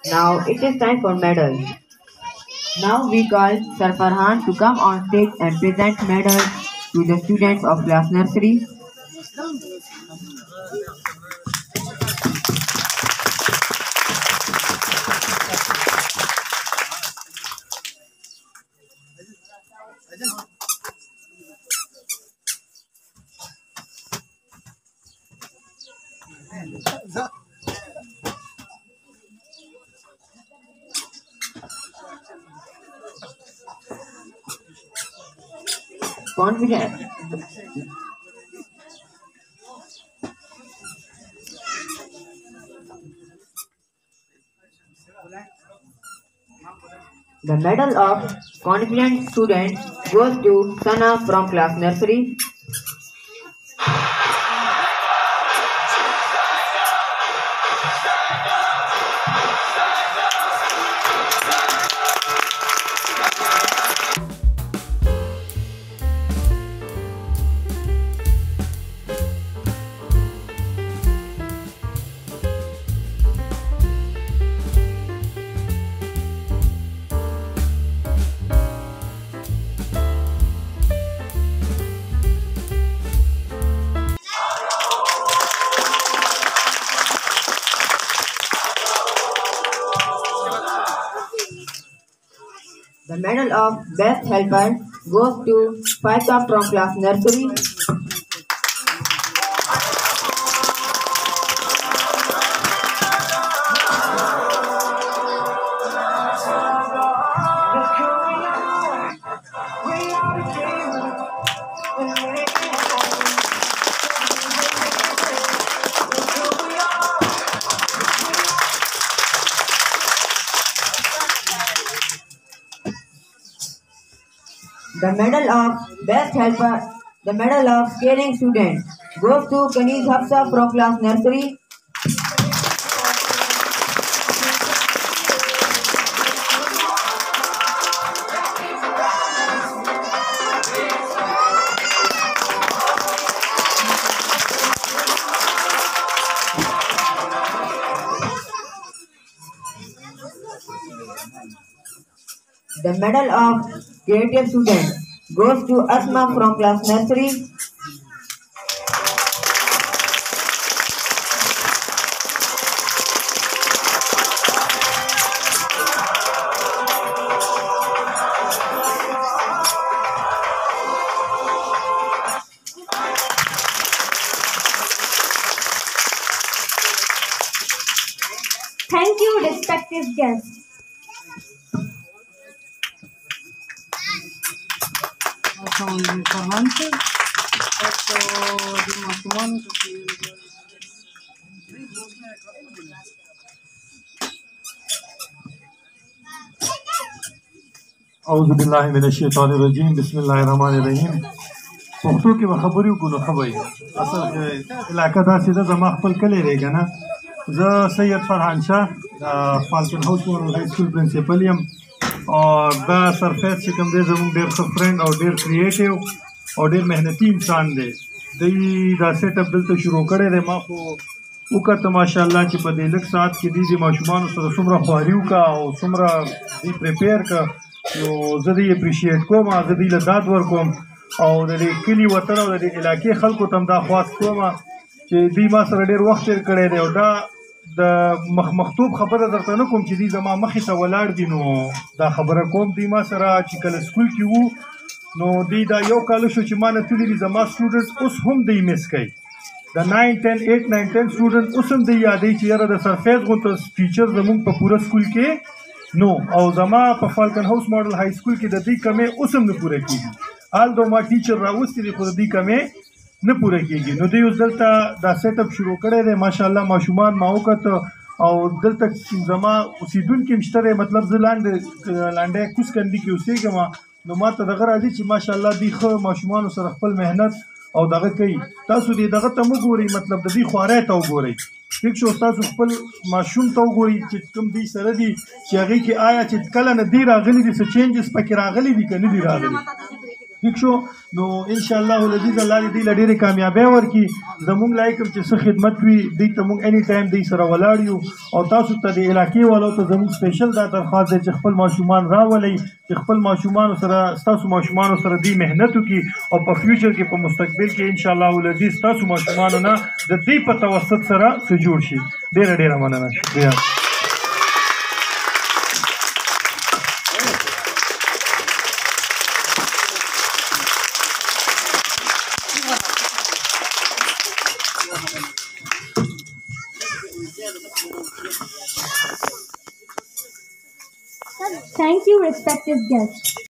Now it is time for medals. Now we call Sir Farhan to come on stage and present medals to the students of class nursery. Confident. The medal of confident student goes to Sana from class nursery. The medal of best helper goes to Faika from class nursery. The medal of best helper, the medal of caring student goes to Kaniz Hafsa from class nursery. The medal of creative student goes to Asma from class nursery. Thank you, respected guests. فرهان صاحب تاسو د ماشومانو اعوذ بالله من الشیطان الرجیم بسم الله الرحمن الرحیم پښتو کې به خبرې وکړو خو به اصل علاقه داسې ده زما خپل کلی دی که نه زه سید فرهان شاه فالکن هاوس مورل های سکول پرنسپل یم او دا سرفیس چې کوم دی زموږ ډېر ښه فرینډ او ډېر کریټیو او ډېر محنتي انسان دی دوی دا سیټ اپ دلته شروع کړی دی ما خو وکړه ماشاءالله چې په دې لږ ساعت کې دوی د ماشومانو سره څومره خواري وکړه او څومره دوی پریپیر کړه نو زه دوی اپریشیټ کوم زه دوی له داد ورکوم او د دې کلي وطن او د دې علاقې خلکو ته هم دا خواست کوم چې دوی ما سره ډېر وخت تېر کړی دی او دا د مختوب خبره درته نه کوم چې دوی زما مخې ته ولاړ دي نو دا خبره کوم دوی ما سره چې کله سکول کې وو نو دوی دا یو کال شو چې ما نه تللي دي زما سټوډنټس اوس هم دوی مس کوي د 9 10 8 9 10 سټوډنټ اوس هم دوی یادوي چې یاره د سرفیس غونته ټیچر زموږ په پوره سکول کې نو او زما په فالکن هاوس ماډل های سکول کې د دې کمې اوس هم نه پوره کېږي حال دو ما ټیچر راوستي دي خو د دې کمې نه پوره کېږي نو دوی اوس دلته دا سیټ اپ شروع کړی دی ماشاءالله ماشومان ما وکړه او دلته زما اوسیدونکي هم شته دی مطلب زه لاندې کوز کندي کې اوسېږم نو ما ته دغه راځي چې ماشاءالله دوی ښه ماشومانو سره خپل محنت او دغه کوي تاسو دې دغه ته مه ګورئ مطلب د دې خوارۍ ته وګورئ ٹھیک شو تاسو خپل ماشوم ته وګورئ چې کوم دوی سره دي چې هغې کې آیا چې کله نه دی راغلي دي څه چینجز پکې راغلي دي که نه دي راغلي ٹھیک شو نو ان شاء الله العزیز الله دې له ډېرې کامیابۍ ورکړي زمونږ لایکم چې څه خدمت وي دوی ته مونږ اني ټایم دوی سره ولاړ یو او تاسو ته د علاقې والو ته زمونږ سپیشل دا درخواست دی چې خپل ماشومان راولئ چې خپل ماشومانو سره ستاسو ماشومانو سره دوی محنت وکړي او په فیوچر کې په مستقبل کې ان شاء الله العزیز ستاسو ماشومانو نه د دې په توسط سره څه جوړ شي ډېره مننه شکریه Thank you, respected guests.